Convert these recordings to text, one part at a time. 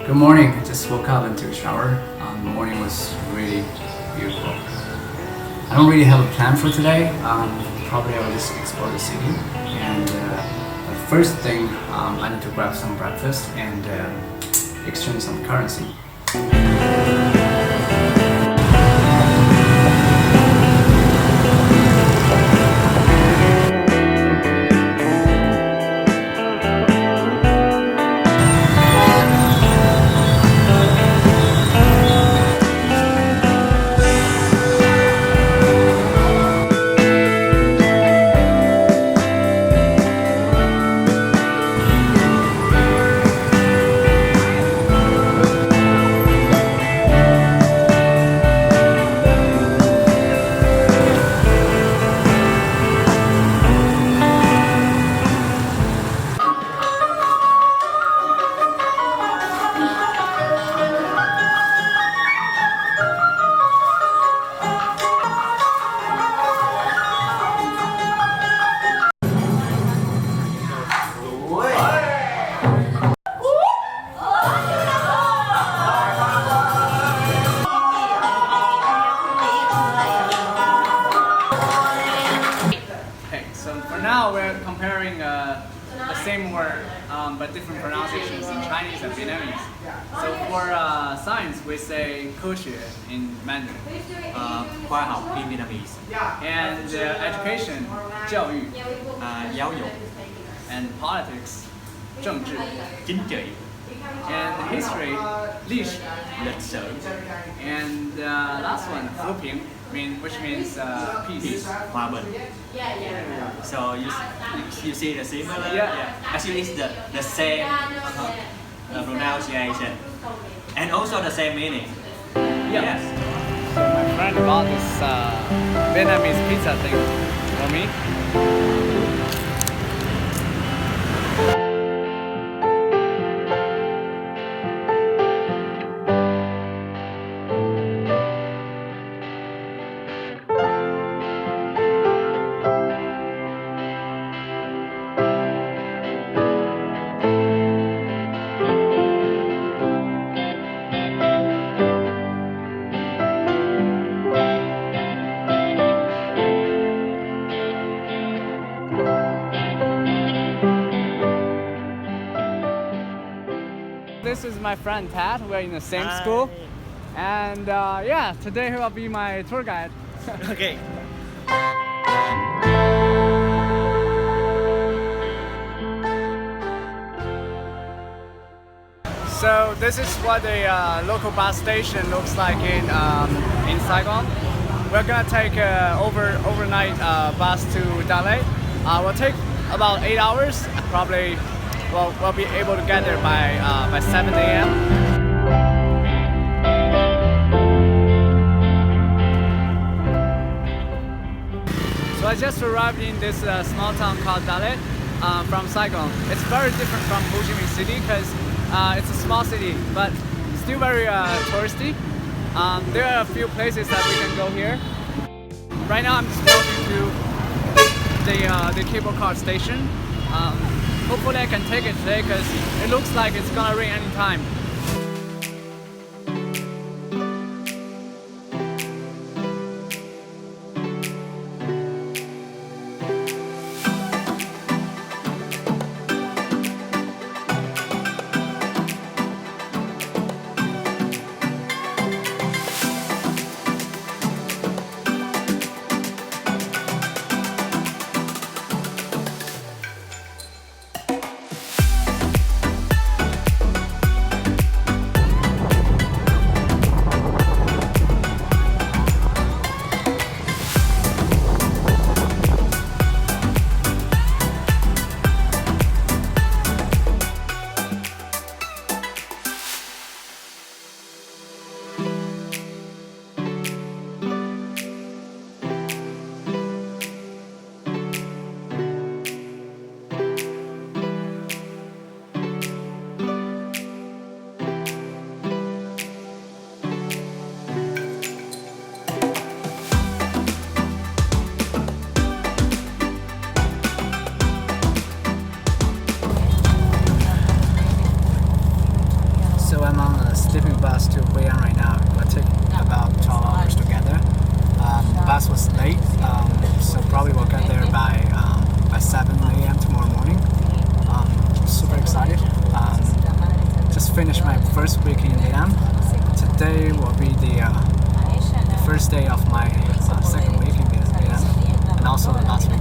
Good morning. I just woke up and took a shower. The morning was really beautiful. I don't really have a plan for today. Probably I will just explore the city. And the first thing, I need to grab some breakfast and exchange some currency. Now we're comparing the same word but different pronunciations in Chinese and Vietnamese. So for science we say 科学 in Mandarin. 花好 in Vietnamese. And education 教育 giáo dục. and politics 政治 Chính trị. and history 历史 Lịch sử. and last one 和平 which means peace. Hòa bình. So you see the similar? Yeah. Actually it's the same pronunciation and also the same meaning. Yes. So my friend bought this Vietnamese pizza thing for me. This is my friend Tad. We're in the same school. And yeah, today he will be my tour guide. Okay. So this is what the local bus station looks like in Saigon. We're gonna take overnight bus to Dalet. We'll take about 8 hours. Probably we'll be able to get there by 7 a.m. So I just arrived in this small town called Dalet from Saigon. It's very different from Ho Chi Minh City because it's a small city, but still very touristy. There are a few places that we can go here. Right now I'm just walking to the cable car station. Hopefully I can take it today because it looks like it's gonna rain anytime. week in Vietnam. Today will be the first day of my second week in Vietnam, and also the last week.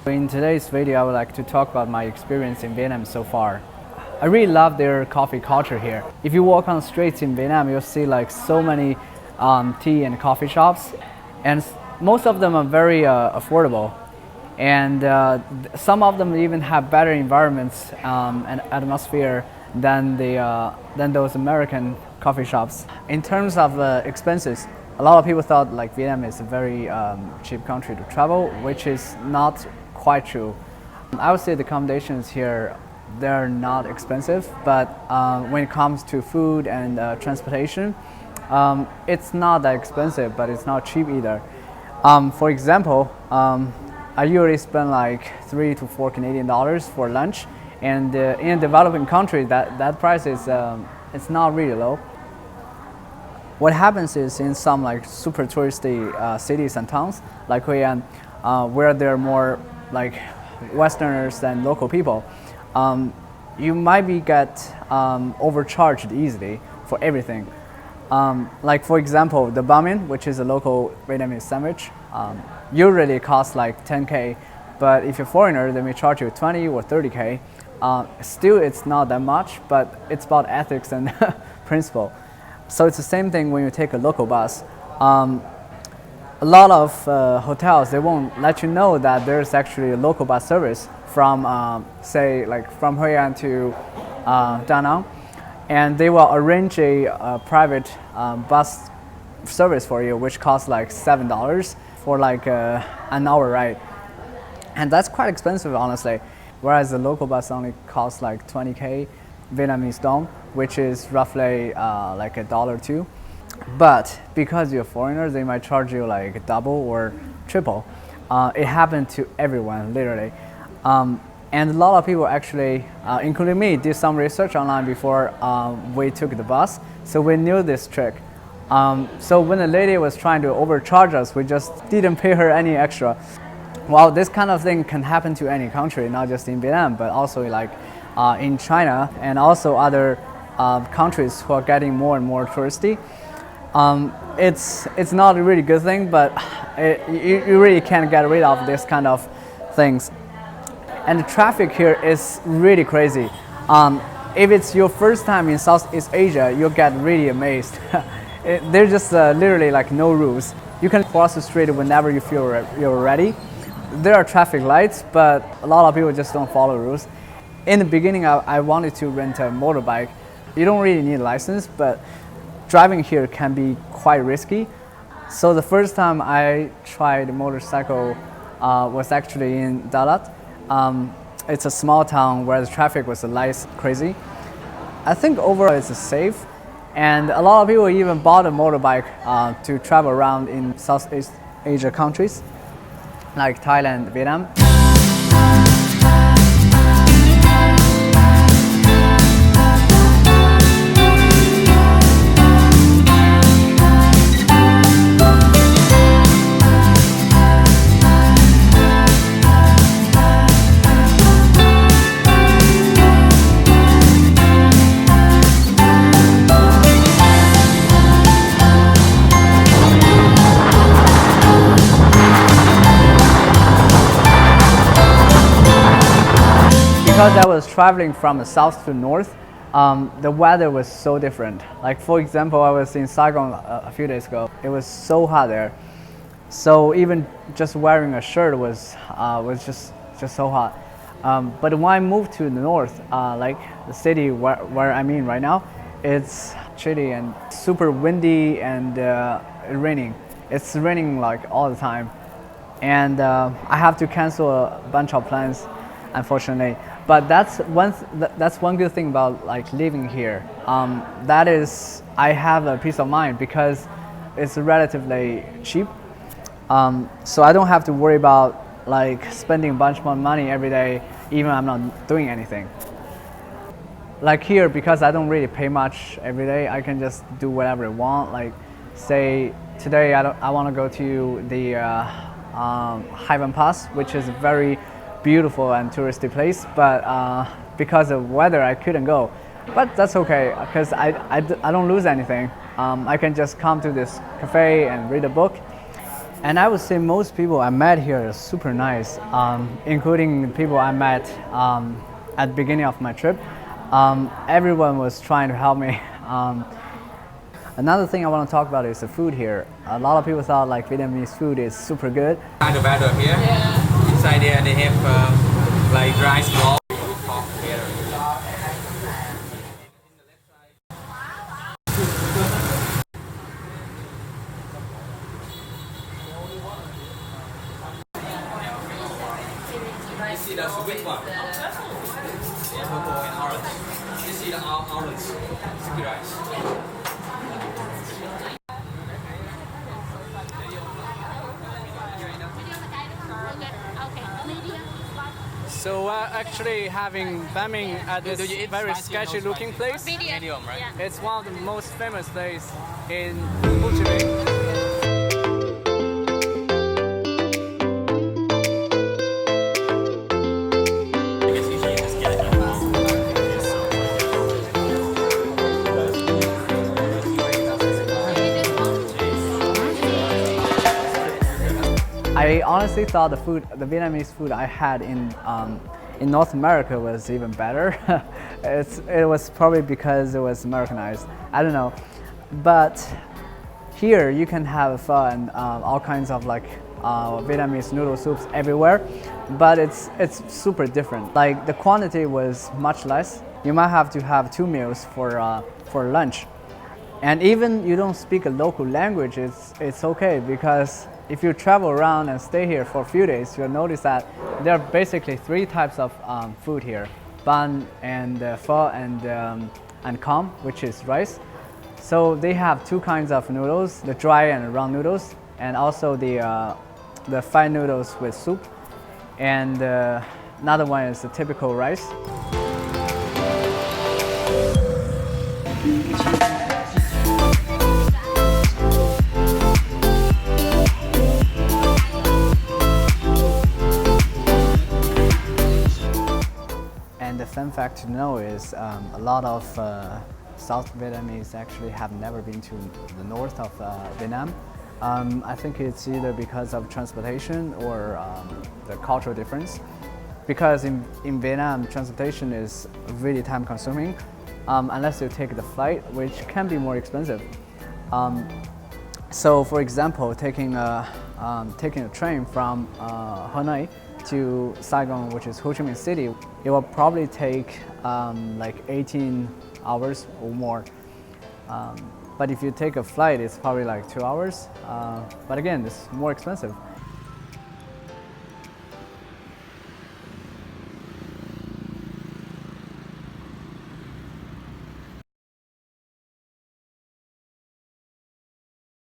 In today's video, I would like to talk about my experience in Vietnam so far. I really love their coffee culture here. If you walk on the streets in Vietnam, you'll see like so many tea and coffee shops, and most of them are very affordable. And some of them even have better environments and atmosphere than those American coffee shops. In terms of expenses, a lot of people thought like Vietnam is a very cheap country to travel, which is not quite true. I would say the accommodations here, they're not expensive, but when it comes to food and transportation, it's not that expensive, but it's not cheap either. For example, I usually spend like $3 to $4 Canadian for lunch, and in a developing country, that price is it's not really low. What happens is in some like super touristy cities and towns like Hue An, where there are more like Westerners than local people, you might be overcharged easily for everything. Like for example, the banh mi, which is a local Vietnamese sandwich, usually costs like 10K, but if you're a foreigner, they may charge you 20 or 30K. Still, it's not that much, but it's about ethics and principle. So it's the same thing when you take a local bus. A lot of hotels, they won't let you know that there's actually a local bus service from, say, like from Hue An to Da Nang, and they will arrange a private bus service for you, which costs like $7 for like an hour ride, and that's quite expensive, honestly. Whereas the local bus only costs like 20K Vietnamese dong, which is roughly like $1.02. But because you're a foreigner, they might charge you like double or triple. It happened to everyone, literally. And a lot of people actually, including me, did some research online before we took the bus. So we knew this trick. So when the lady was trying to overcharge us, we just didn't pay her any extra. Well, this kind of thing can happen to any country, not just in Vietnam, but also like in China and also other countries who are getting more and more touristy. It's not a really good thing, but you really can't get rid of this kind of things. And the traffic here is really crazy. If it's your first time in Southeast Asia, you'll get really amazed. There's just literally like no rules. You can cross the street whenever you feel you're ready. There are traffic lights, but a lot of people just don't follow rules. In the beginning, I wanted to rent a motorbike. You don't really need a license, but driving here can be quite risky. So the first time I tried a motorcycle was actually in Dalat. It's a small town where the traffic was less crazy. I think overall it's safe, and a lot of people even bought a motorbike to travel around in Southeast Asia countries like Thailand, Vietnam. Because I was traveling from the south to north, the weather was so different. Like for example, I was in Saigon a few days ago. It was so hot there. So even just wearing a shirt was just so hot. But when I moved to the north, like the city where I'm in right now, it's chilly and super windy and raining. It's raining like all the time, and I have to cancel a bunch of plans, unfortunately. But that's one good thing about like living here. That is, I have a peace of mind because it's relatively cheap. So I don't have to worry about like spending a bunch more money every day, even I'm not doing anything. Like here, because I don't really pay much every day, I can just do whatever I want. Like, say today I want to go to the Hyven Pass, which is a very beautiful and touristy place, but because of weather I couldn't go. But that's okay, because I don't lose anything. I can just come to this cafe and read a book. And I would say most people I met here are super nice, including people I met at the beginning of my trip. Everyone was trying to help me. Another thing I want to talk about is the food here. A lot of people thought like Vietnamese food is super good. Kind of better here. Yeah. Inside there they have like rice ball. You see the sweet one? Yeah, purple and orange. You see the orange sticky rice. So actually having Bamming at this very sketchy looking place. Medium, right? Yeah. It's one of the most famous places in Ho Chi Minh. I honestly thought the Vietnamese food I had in North America was even better. It was probably because it was Americanized. I don't know, but here you can have pho and all kinds of like Vietnamese noodle soups everywhere, but it's super different. Like the quantity was much less. You might have to have 2 meals for lunch, and even you don't speak a local language, it's okay, because if you travel around and stay here for a few days, you'll notice that there are basically 3 types of food here: bun and pho and com, which is rice. So they have 2 kinds of noodles: the dry and round noodles, and also the fried noodles with soup. And another one is the typical rice. And the fun fact to know is a lot of South Vietnamese actually have never been to the north of Vietnam. I think it's either because of transportation or the cultural difference. Because in Vietnam, transportation is really time consuming, unless you take the flight, which can be more expensive. So for example, taking a train from Hanoi to Saigon, which is Ho Chi Minh City, it will probably take like 18 hours or more. But if you take a flight, it's probably like 2 hours. But again, it's more expensive.